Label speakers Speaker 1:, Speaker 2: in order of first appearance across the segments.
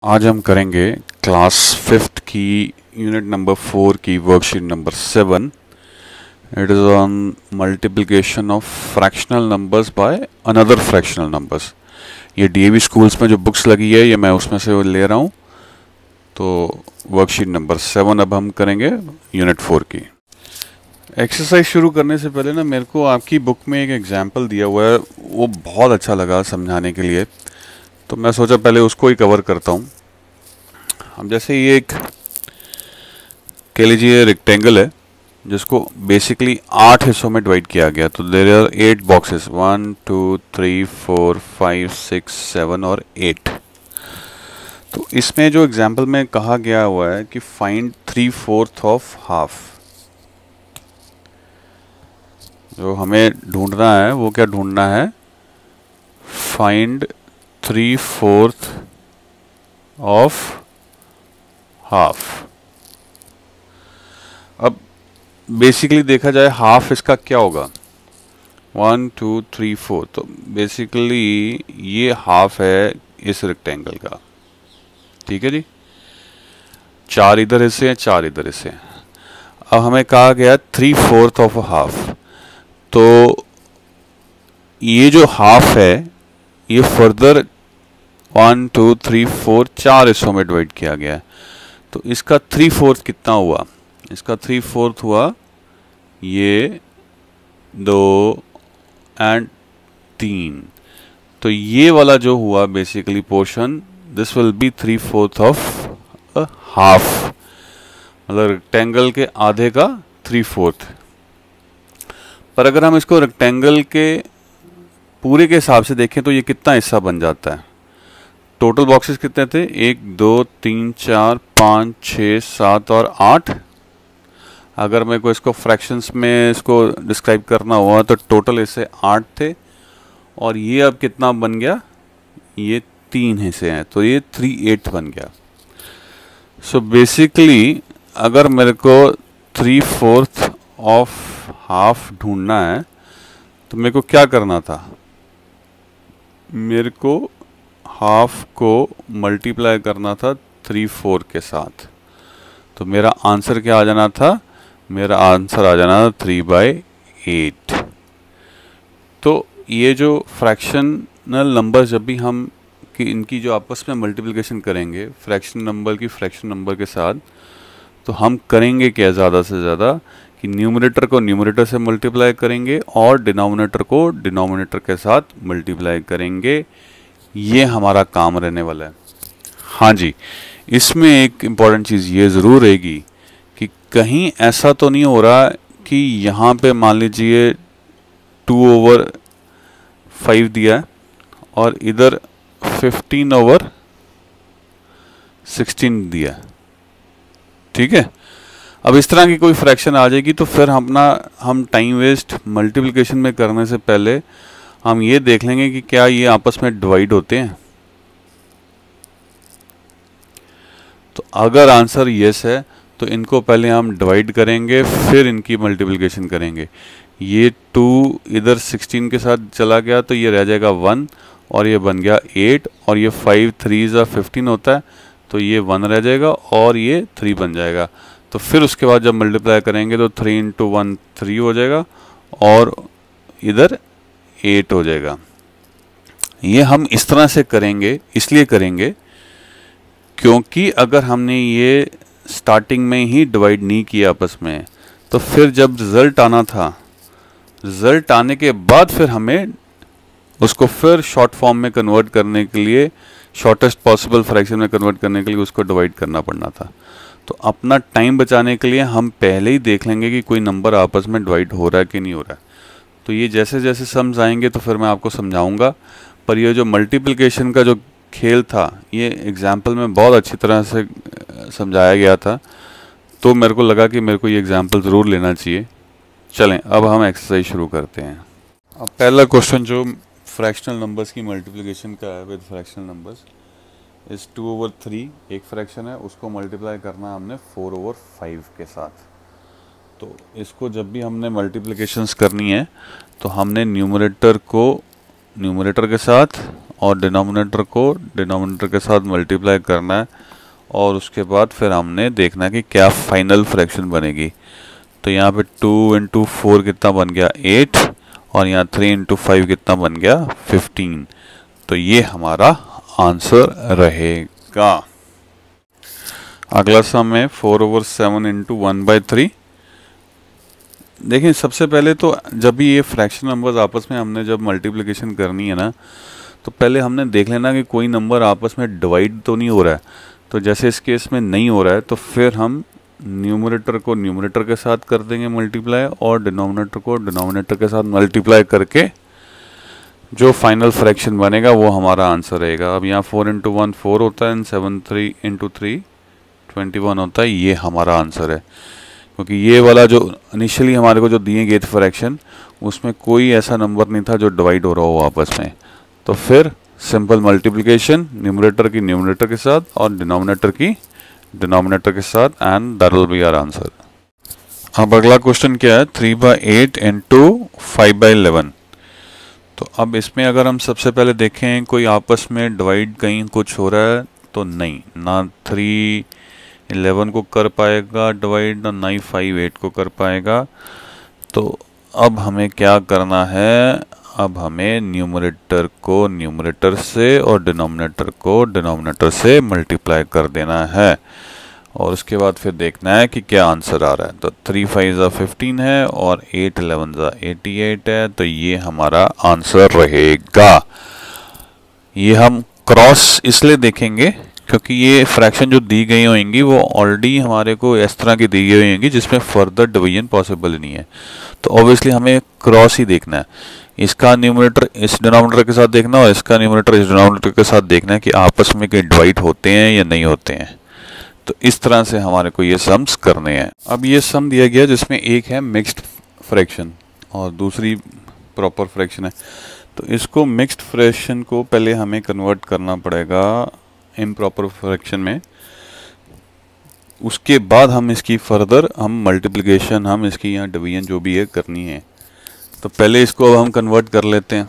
Speaker 1: आज हम करेंगे क्लास 5th की यूनिट नंबर 4 की worksheet number 7। It is on multiplication of fractional numbers by another fractional numbers. ये डीएवी स्कूल्स में जो बुक्स लगी है ये मैं उसमें से ले रहा हूँ। तो वर्कशीट नंबर 7 अब हम करेंगे यूनिट 4 की। एक्सरसाइज शुरू करने से पहले ना मेरे को आपकी बुक में एक एग्जाम्पल दिया हुआ है, वो बहुत अच्छा लगा समझाने के लिए, तो मैं सोचा पहले उसको ही कवर करता हूँ। हम जैसे ये एक कह लीजिए रेक्टेंगल है जिसको बेसिकली 8 हिस्सों में डिवाइड किया गया। तो देयर आर 8 बॉक्सेस, 1 2 3 4 5 6 7 और 8। तो इसमें जो एग्जाम्पल में कहा गया हुआ है कि फाइंड 3/4 ऑफ हाफ। जो हमें ढूंढना है वो क्या ढूंढना है? Find 3/4 of half. अब बेसिकली देखा जाए हाफ इसका क्या होगा? 1 2 3 4। तो बेसिकली ये हाफ है इस रेक्टेंगल का। ठीक है जी, 4 इधर हिस्से हैं, 4 इधर हिस्से हैं। अब हमें कहा गया 3/4 ऑफ हाफ। तो ये जो हाफ है ये फर्दर 1 2 3 4 4 हिस्सों में डिवाइड किया गया है। तो इसका 3/4 कितना हुआ? इसका 3/4 हुआ ये 2 एंड 3। तो ये वाला जो हुआ basically portion, this will be 3/4 of a half, मतलब रेक्टेंगल के आधे का 3/4। पर अगर हम इसको रेक्टेंगल के पूरे के हिसाब से देखें तो ये कितना हिस्सा बन जाता है? टोटल बॉक्सेस कितने थे? 1 2 3 4 5 6 7 और 8। अगर मेरे को इसको फ्रैक्शंस में इसको डिस्क्राइब करना हुआ तो टोटल इससे 8 थे, और ये अब कितना बन गया? ये 3 हिस्से हैं, तो ये 3/8 बन गया। सो बेसिकली अगर मेरे को 3/4 ऑफ हाफ ढूंढना है तो मेरे को क्या करना था? मेरे को हाफ को मल्टीप्लाई करना था 3/4 के साथ। तो मेरा आंसर क्या आ जाना था? मेरा आंसर आ जाना था 3/8। तो ये जो फ्रैक्शनल नंबर जब भी हम इनकी जो आपस में मल्टीप्लिकेशन करेंगे फ्रैक्शन नंबर की फ्रैक्शन नंबर के साथ, तो हम करेंगे क्या ज़्यादा से ज़्यादा कि न्यूमरेटर को न्यूमरेटर से मल्टीप्लाई करेंगे और डिनोमिनेटर को डिनोमिनेटर के साथ मल्टीप्लाई करेंगे। ये हमारा काम रहने वाला है। हाँ जी, इसमें एक इम्पॉर्टेंट चीज़ ये ज़रूर रहेगी कि कहीं ऐसा तो नहीं हो रहा कि यहाँ पे मान लीजिए 2/5 दिया है और इधर 15/16 दिया है। ठीक है, अब इस तरह की कोई फ्रैक्शन आ जाएगी तो फिर हम टाइम वेस्ट मल्टीप्लिकेशन में करने से पहले हम ये देख लेंगे कि क्या ये आपस में डिवाइड होते हैं। तो अगर आंसर यस है तो इनको पहले हम डिवाइड करेंगे, फिर इनकी मल्टीप्लिकेशन करेंगे। ये 2 इधर 16 के साथ चला गया तो ये रह जाएगा 1 और ये बन गया 8, और ये 5 3 15 होता है तो ये 1 रह जाएगा और ये 3 बन जाएगा। तो फिर उसके बाद जब मल्टीप्लाई करेंगे तो 3 × 1 3 हो जाएगा और इधर 8 हो जाएगा। ये हम इस तरह से करेंगे, इसलिए करेंगे क्योंकि अगर हमने ये स्टार्टिंग में ही डिवाइड नहीं किया आपस में, तो फिर जब रिज़ल्ट आना था, रिज़ल्ट आने के बाद फिर हमें उसको फिर शॉर्ट फॉर्म में कन्वर्ट करने के लिए, शॉर्टेस्ट पॉसिबल फ्रैक्शन में कन्वर्ट करने के लिए उसको डिवाइड करना पड़ना था। तो अपना टाइम बचाने के लिए हम पहले ही देख लेंगे कि कोई नंबर आपस में डिवाइड हो रहा है कि नहीं हो रहा है। तो ये जैसे जैसे समझ आएंगे तो फिर मैं आपको समझाऊंगा। पर ये जो मल्टीप्लिकेशन का जो खेल था ये एग्जाम्पल में बहुत अच्छी तरह से समझाया गया था, तो मेरे को लगा कि मेरे को ये एग्जाम्पल ज़रूर लेना चाहिए। चलें अब हम एक्सरसाइज शुरू करते हैं। अब पहला क्वेश्चन जो फ्रैक्शनल नंबर्स की मल्टीप्लिकेशन का है विद फ्रैक्शनल नंबर्स इस 2/3 एक फ्रैक्शन है, उसको मल्टीप्लाई करना है हमने 4/5 के साथ। तो इसको जब भी हमने मल्टीप्लिकेशंस करनी है तो हमने न्यूमरेटर को न्यूमरेटर के साथ और डिनोमिनेटर को डिनोमिनेटर के साथ मल्टीप्लाई करना है और उसके बाद फिर हमने देखना है कि क्या फाइनल फ्रैक्शन बनेगी। तो यहाँ पे 2 इंटू 4 कितना बन गया 8 और यहाँ 3 इंटू 5 कितना बन गया 15। तो ये हमारा आंसर रहेगा। अगला सम है 4/7 इंटू 1/3। देखिए सबसे पहले तो जब भी ये फ्रैक्शन नंबर्स आपस में हमने जब मल्टीप्लिकेशन करनी है ना, तो पहले हमने देख लेना कि कोई नंबर आपस में डिवाइड तो नहीं हो रहा है। तो जैसे इस केस में नहीं हो रहा है तो फिर हम न्यूमरेटर को न्यूमरेटर के साथ कर देंगे मल्टीप्लाई और डिनोमिनेटर को डिनोमिनेटर के साथ मल्टीप्लाई करके जो फाइनल फ्रैक्शन बनेगा वो हमारा आंसर रहेगा। अब यहाँ 4 इंटू 1 4 होता है एंड 7 3 इंटू 3 21 होता है। ये हमारा आंसर है, क्योंकि ये वाला जो इनिशियली हमारे को जो दिए गए थे फ्रैक्शन उसमें कोई ऐसा नंबर नहीं था जो डिवाइड हो रहा हो आपस में। तो फिर सिंपल मल्टीप्लिकेशन न्यूमरेटर की न्यूमरेटर के साथ और डिनोमिनेटर की डिनोमिनेटर के साथ and that will be our answer. अब अगला क्वेश्चन क्या है 3/8 इंटू 5/11। तो अब इसमें अगर हम सबसे पहले देखें कोई आपस में डिवाइड कहीं कुछ हो रहा है तो नहीं, ना 3 11 को कर पाएगा डिवाइड, ना ही 5 8 को कर पाएगा। तो अब हमें क्या करना है, अब हमें न्यूमरेटर को न्यूमरेटर से और डिनोमिनेटर को डिनोमिनेटर से मल्टीप्लाई कर देना है और उसके बाद फिर देखना है कि क्या आंसर आ रहा है। तो 3 5 15 है और 8 11 88 है। तो ये हमारा आंसर रहेगा। ये हम क्रॉस इसलिए देखेंगे क्योंकि ये फ्रैक्शन जो दी गई होंगी वो ऑलरेडी हमारे को इस तरह की दी गई होंगी जिसमें फर्दर डिवीजन पॉसिबल नहीं है। तो ऑब्वियसली हमें क्रॉस ही देखना है। इसका न्यूमरेटर इस डिनोमिनेटर के साथ देखना और इसका न्यूमरेटर इस डिनोमिनेटर के साथ देखना है कि आपस में कहीं डिवाइड होते हैं या नहीं होते हैं। तो इस तरह से हमारे को ये सम्स करने हैं। अब ये सम दिया गया जिसमें एक है मिक्स्ड फ्रैक्शन और दूसरी प्रॉपर फ्रैक्शन है। तो इसको मिक्स्ड फ्रैक्शन को पहले हमें कन्वर्ट करना पड़ेगा इम्प्रॉपर फ्रैक्शन में। उसके बाद हम इसकी फर्दर हम मल्टीप्लिकेशन हम इसकी यहाँ डिवीजन जो भी है करनी है। तो पहले इसको अब हम कन्वर्ट कर लेते हैं।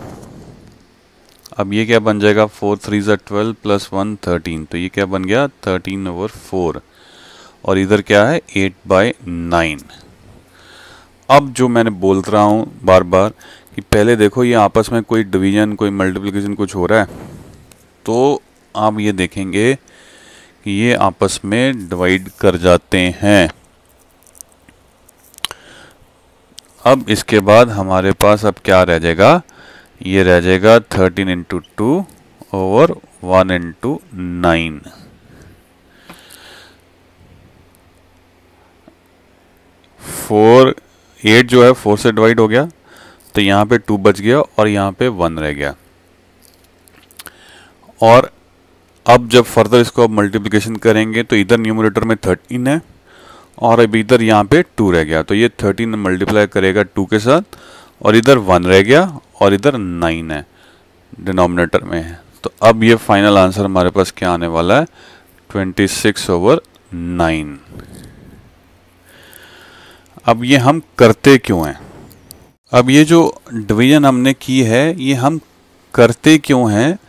Speaker 1: अब ये क्या बन जाएगा 4 3 12 प्लस 1 13। तो ये क्या बन गया 13/4 और इधर क्या है 8/9। अब जो मैंने बोल रहा हूँ बार बार कि पहले देखो ये आपस में कोई डिवीजन कोई मल्टीप्लिकेशन कुछ हो रहा है तो आप ये देखेंगे कि ये आपस में डिवाइड कर जाते हैं। अब इसके बाद हमारे पास अब क्या रह जाएगा, ये रह जाएगा 13 इंटू 2 ओवर 1 इंटू 9। फोर 8 जो है 4 से डिवाइड हो गया तो यहाँ पे 2 बच गया और यहाँ पे 1 रह गया। और अब जब फर्दर इसको अब मल्टीप्लिकेशन करेंगे तो इधर न्यूमरेटर में 13 है और अब इधर यहाँ पे 2 रह गया। तो ये 13 मल्टीप्लाई करेगा 2 के साथ और इधर 1 रह गया और इधर 9 है डिनोमिनेटर में है। तो अब ये फाइनल आंसर हमारे पास क्या आने वाला है 26/9। अब ये हम करते क्यों हैं, अब ये जो डिवीजन हमने की है ये हम करते क्यों हैं,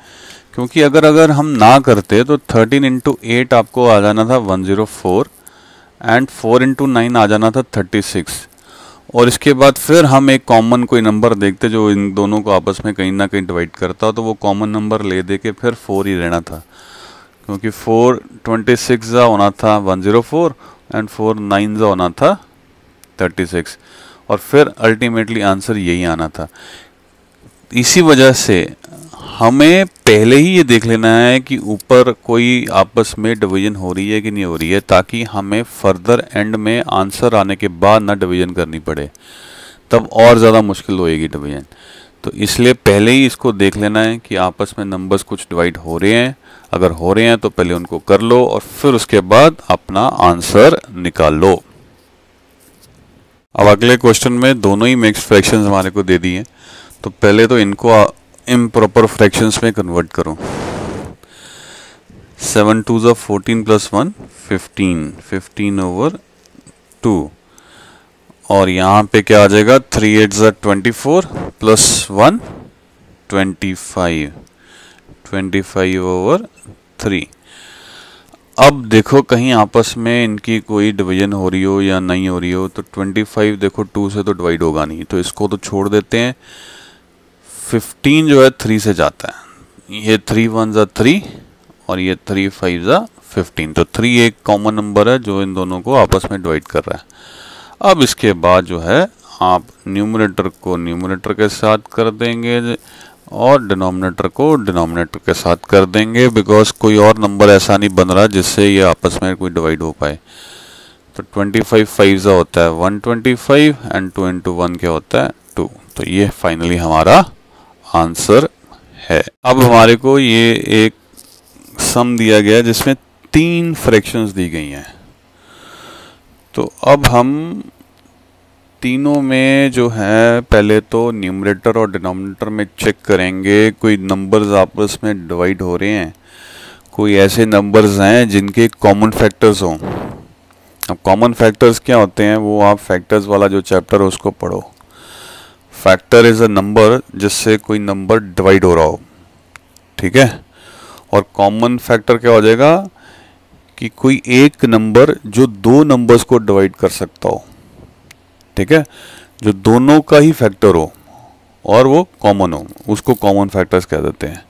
Speaker 1: क्योंकि अगर हम ना करते तो 13 इंटू 8 आपको आ जाना था 104 एंड 4 इंटू 9 आ जाना था 36 और इसके बाद फिर हम एक कॉमन कोई नंबर देखते जो इन दोनों को आपस में कहीं ना कहीं डिवाइड करता तो वो कॉमन नंबर ले दे के फिर 4 ही रहना था, क्योंकि 4 26 होना था 104 एंड 4 9 होना था 36 और फिर अल्टीमेटली आंसर यही आना था। इसी वजह से हमें पहले ही ये देख लेना है कि ऊपर कोई आपस में डिवीजन हो रही है कि नहीं हो रही है, ताकि हमें फर्दर एंड में आंसर आने के बाद ना डिवीजन करनी पड़े, तब और ज़्यादा मुश्किल होएगी डिवीजन। तो इसलिए पहले ही इसको देख लेना है कि आपस में नंबर्स कुछ डिवाइड हो रहे हैं, अगर हो रहे हैं तो पहले उनको कर लो और फिर उसके बाद अपना आंसर निकाल लो। अब अगले क्वेश्चन में दोनों ही मिक्स्ड फ्रैक्शंस हमारे को दे दिए, तो पहले तो इनको इम्प्रॉपर फ्रैक्शंस में कन्वर्ट करो। 7 2 14 प्लस 1 15/2 और यहाँ पे क्या आ जाएगा 3 8 24 प्लस 1 25 25/3। अब देखो कहीं आपस में इनकी कोई डिवीजन हो रही हो या नहीं हो रही हो, तो 25 देखो 2 से तो डिवाइड होगा नहीं, तो इसको तो छोड़ देते हैं। 15 जो है 3 से जाता है, ये 3 1 ज़ा 3 और ये 3 5 ज़ा 15, तो 3 एक कॉमन नंबर है जो इन दोनों को आपस में डिवाइड कर रहा है। अब इसके बाद जो है आप न्यूमरेटर को न्यूमरेटर के साथ कर देंगे और डिनोमिनेटर को डिनोमिनेटर के साथ कर देंगे, बिकॉज कोई और नंबर ऐसा नहीं बन रहा जिससे ये आपस में कोई डिवाइड हो पाए। तो 25 5 ज़ा होता है 125 एंड 2 इंटू 1 क्या होता है 2। तो ये फाइनली हमारा आंसर है। अब हमारे को ये एक सम दिया गया जिसमें 3 फ्रैक्शंस दी गई हैं। तो अब हम तीनों में जो है पहले तो न्यूमरेटर और डिनोमिनेटर में चेक करेंगे कोई नंबर्स आपस में डिवाइड हो रहे हैं, कोई ऐसे नंबर्स हैं जिनके कॉमन फैक्टर्स हों। अब कॉमन फैक्टर्स क्या होते हैं, वो आप फैक्टर्स वाला जो चैप्टर है उसको पढ़ो। फैक्टर इज़ अ नंबर जिससे कोई नंबर डिवाइड हो रहा हो, ठीक है। और कॉमन फैक्टर क्या हो जाएगा कि कोई एक नंबर जो 2 नंबर्स को डिवाइड कर सकता हो, ठीक है, जो दोनों का ही फैक्टर हो और वो कॉमन हो, उसको कॉमन फैक्टर्स कह देते हैं।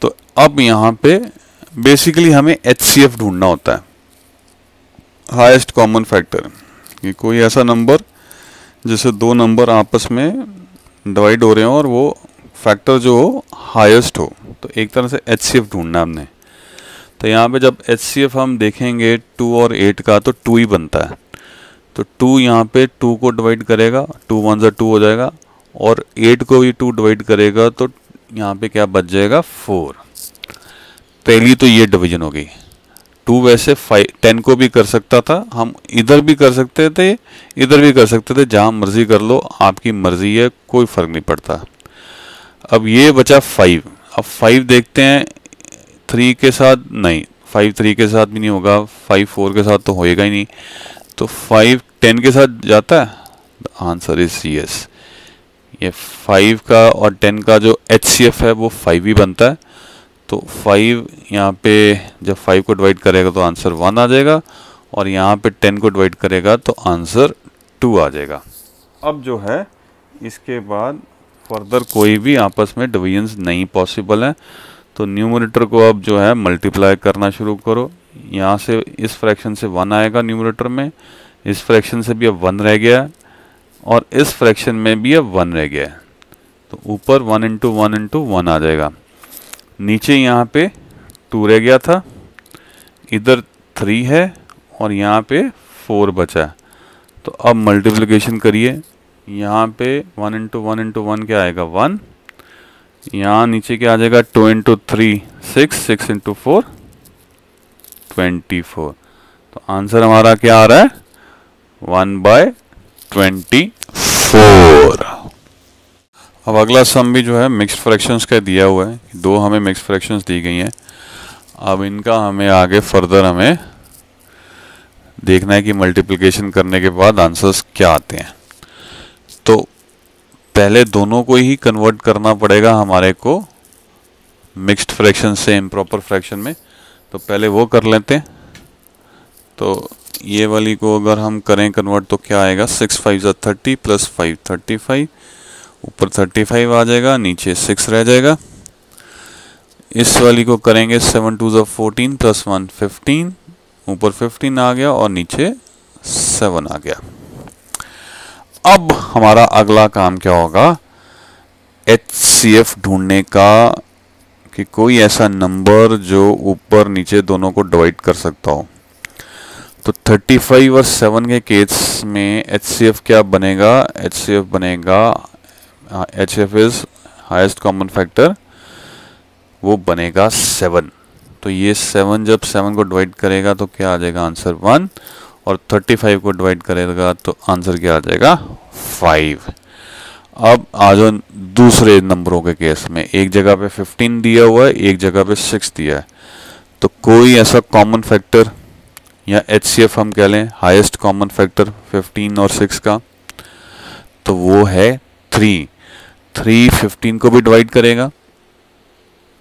Speaker 1: तो अब यहाँ पे बेसिकली हमें HCF ढूंढना होता है, हाईएस्ट कॉमन फैक्टर, कि कोई ऐसा नंबर जिससे 2 नंबर आपस में डिवाइड हो रहे हो और वो फैक्टर जो हो हाईएस्ट हो। तो एक तरह से HCF ढूंढना हमने। तो यहाँ पे जब HCF हम देखेंगे 2 और 8 का, तो 2 ही बनता है। तो 2 यहाँ पे 2 को डिवाइड करेगा, 2 1 ज़ा 2 हो जाएगा, और 8 को भी 2 डिवाइड करेगा, तो यहाँ पे क्या बच जाएगा 4। पहली तो ये डिवीजन हो गई। 2 वैसे 10 को भी कर सकता था, हम इधर भी कर सकते थे, इधर भी कर सकते थे, जहाँ मर्जी कर लो, आपकी मर्जी है, कोई फ़र्क नहीं पड़ता। अब ये बचा 5। अब 5 देखते हैं 3 के साथ, नहीं 5 3 के साथ भी नहीं होगा, 5 4 के साथ तो होएगा ही नहीं। तो 5 10 के साथ जाता है, आंसर इज यस। ये 5 का और 10 का जो HCF है वो 5 ही बनता है। तो 5 यहाँ पे जब 5 को डिवाइड करेगा तो आंसर 1 आ जाएगा, और यहाँ पे 10 को डिवाइड करेगा तो आंसर 2 आ जाएगा। अब जो है इसके बाद फर्दर कोई भी आपस में डिवीजन्स नहीं पॉसिबल है। तो न्यूमरेटर को अब जो है मल्टीप्लाई करना शुरू करो। यहाँ से इस फ्रैक्शन से 1 आएगा न्यूमरेटर में, इस फ्रैक्शन से भी अब 1 रह गया है, और इस फ्रैक्शन में भी अब 1 रह गया है। तो ऊपर 1 इंटू 1 इंटू 1 आ जाएगा, नीचे यहाँ पे 2 रह गया था, इधर 3 है और यहाँ पे 4 बचा है। तो अब मल्टीप्लिकेशन करिए, यहाँ पे 1 इंटू 1 इंटू 1 क्या आएगा 1, यहाँ नीचे क्या आ जाएगा 2 इंटू 3 6, 6 इंटू 4 24। तो आंसर हमारा क्या आ रहा है 1/24। अब अगला सम भी जो है मिक्स्ड फ्रैक्शंस का दिया हुआ है, 2 हमें मिक्स्ड फ्रैक्शंस दी गई हैं। अब इनका हमें आगे फर्दर हमें देखना है कि मल्टीप्लिकेशन करने के बाद आंसर्स क्या आते हैं। तो पहले दोनों को ही कन्वर्ट करना पड़ेगा हमारे को मिक्स्ड फ्रैक्शन से इम्प्रॉपर फ्रैक्शन में। तो पहले वो कर लेते हैं। तो ये वाली को अगर हम करें कन्वर्ट तो क्या आएगा 6 5 ज़ा 30 प्लस 5 35, ऊपर 35 आ जाएगा, नीचे 6 रह जाएगा। इस वाली को करेंगे 7 2 ज़ा 14 प्लस 1 15, ऊपर 15 आ गया और नीचे 7 आ गया। अब हमारा अगला काम क्या होगा HCF ढूंढने का, कि कोई ऐसा नंबर जो ऊपर नीचे दोनों को डिवाइड कर सकता हो। तो 35 और 7 के केस में HCF क्या बनेगा, HCF बनेगा HCF is highest common factor, वो बनेगा 7। तो ये 7 जब 7 को डिवाइड करेगा तो क्या आ जाएगा आंसर 1, और 35 को डिवाइड करेगा तो आंसर क्या आ जाएगा 5। अब आ जाओ दूसरे नंबरों के केस में, एक जगह पे 15 दिया हुआ है, एक जगह पे 6 दिया है। तो कोई ऐसा कॉमन फैक्टर या HCF हम कह लें हाईएस्ट कॉमन फैक्टर 15 और 6 का, तो वो है 3। 3 15 को भी डिवाइड करेगा,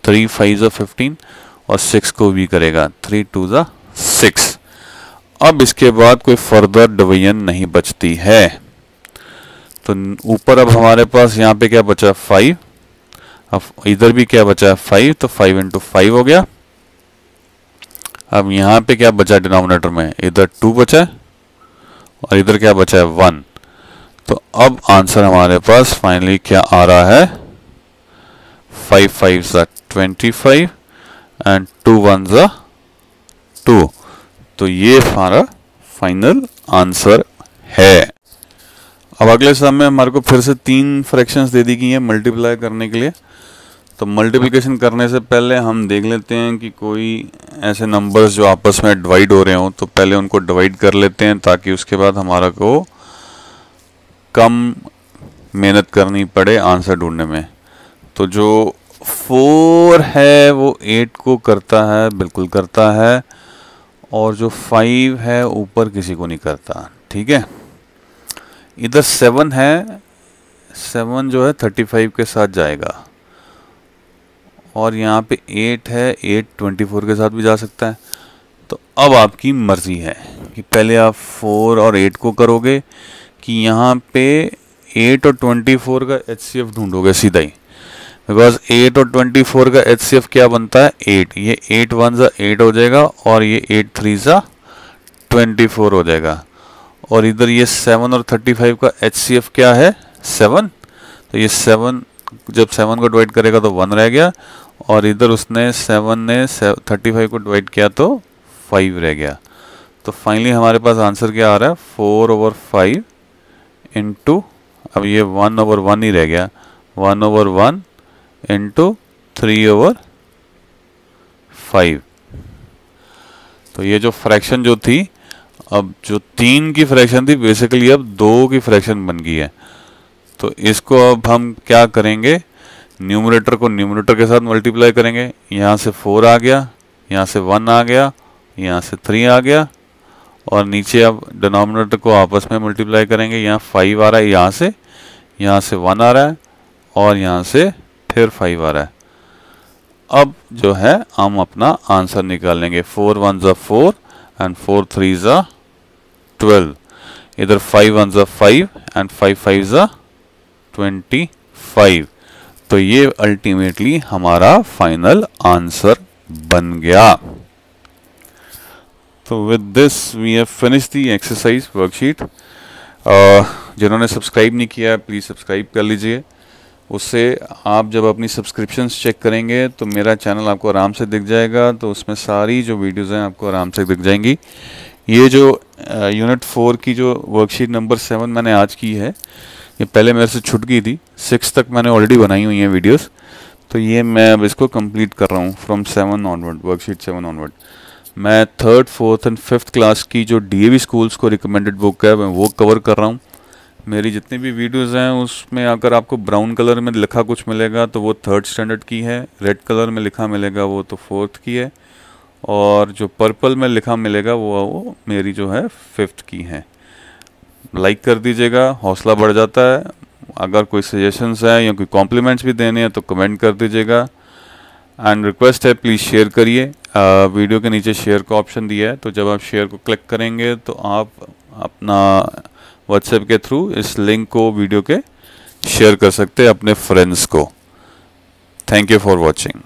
Speaker 1: 3 5 15 और 6 को भी करेगा, 3 2 6। अब इसके बाद कोई फर्दर डिवीजन नहीं बचती है। तो ऊपर अब हमारे पास यहाँ पे क्या बचा, 5। अब इधर भी क्या बचा है, 5, तो 5 × 5 हो गया। अब यहाँ पे क्या बचा डिनोमिनेटर में, इधर 2 बचा है और इधर क्या बचा है, 1। तो अब आंसर हमारे पास फाइनली क्या आ रहा है, 5 5 25 एंड 2 1 2। तो ये हमारा फाइनल आंसर है। अब अगले सम में हमारे को फिर से 3 फ्रैक्शंस दे दी गई हैं मल्टीप्लाई करने के लिए। तो मल्टीप्लिकेशन करने से पहले हम देख लेते हैं कि कोई ऐसे नंबर्स जो आपस में डिवाइड हो रहे हों, तो पहले उनको डिवाइड कर लेते हैं ताकि उसके बाद हमारा को कम मेहनत करनी पड़े आंसर ढूंढने में। तो जो 4 है वो 8 को करता है, बिल्कुल करता है, और जो 5 है ऊपर किसी को नहीं करता, ठीक है। इधर 7 है, 7 जो है 35 के साथ जाएगा, और यहाँ पे 8 है, 8 24 के साथ भी जा सकता है। तो अब आपकी मर्जी है कि पहले आप 4 और 8 को करोगे कि यहाँ पे 8 और 24 का HCF ढूंढोगे सीधा ही, बिकॉज 8 और 24 का HCF क्या बनता है, 8। ये 8 1 8 हो जाएगा और ये 8 3 24 हो जाएगा। और इधर ये 7 और 35 का HCF क्या है, 7। तो ये 7 जब 7 को डिवाइड करेगा तो 1 रह गया, और इधर उसने 7 ने 35 को डिवाइड किया तो 5 रह गया। तो फाइनली हमारे पास आंसर क्या आ रहा है, 4/5 इंटू, अब ये 1/1 ही रह गया, 1/1 इंटू 3/5। तो ये जो फ्रैक्शन जो थी, अब जो 3 की फ्रैक्शन थी बेसिकली अब 2 की फ्रैक्शन बन गई है। तो इसको अब हम क्या करेंगे, न्यूमरेटर को न्यूमरेटर के साथ मल्टीप्लाई करेंगे। यहाँ से 4 आ गया, यहाँ से 1 आ गया, यहाँ से 3 आ गया, और नीचे अब डिनोमिनेटर को आपस में मल्टीप्लाई करेंगे। यहाँ 5 आ रहा है, यहाँ से 1 आ रहा है, और यहाँ से फिर 5 आ रहा है। अब जो है हम अपना आंसर निकाल लेंगे, 4 1 4 एंड 4 3 12। इधर 5 1 5 एंड 5 5 25। तो ये अल्टीमेटली हमारा फाइनल आंसर बन गया। तो with this we have finished the exercise worksheet. जिन्होंने सब्सक्राइब नहीं किया है प्लीज़ सब्सक्राइब कर लीजिए। उससे आप जब अपनी सब्सक्रिप्शंस चेक करेंगे तो मेरा चैनल आपको आराम से दिख जाएगा, तो उसमें सारी जो वीडियोज़ हैं आपको आराम से दिख जाएंगी। ये जो यूनिट 4 की जो वर्कशीट नंबर 7 मैंने आज की है, ये पहले मेरे से छूट गई थी, 6 तक मैंने ऑलरेडी बनाई हुई हैं वीडियोस। तो ये मैं अब इसको कंप्लीट कर रहा हूँ फ्रॉम 7 ऑनवर्ड, वर्कशीट 7 ऑनवर्ड। मैं 3rd 4th and 5th class की जो DAV स्कूल्स को रिकमेंडेड बुक है मैं वो कवर कर रहा हूँ। मेरी जितनी भी वीडियोस हैं उसमें अगर आपको ब्राउन कलर में लिखा कुछ मिलेगा तो वो 3rd स्टैंडर्ड की है, रेड कलर में लिखा मिलेगा वो तो 4th की है, और जो पर्पल में लिखा मिलेगा वो मेरी जो है 5th की है। लाइक कर दीजिएगा, हौसला बढ़ जाता है। अगर कोई सजेशंस है या कोई कॉम्प्लीमेंट्स भी देने हैं तो कमेंट कर दीजिएगा। एंड रिक्वेस्ट है प्लीज़ शेयर करिए। वीडियो के नीचे शेयर का ऑप्शन दिया है, तो जब आप शेयर को क्लिक करेंगे तो आप अपना व्हाट्सएप के थ्रू इस लिंक को वीडियो के शेयर कर सकते हैं अपने फ्रेंड्स को। Thank you for watching.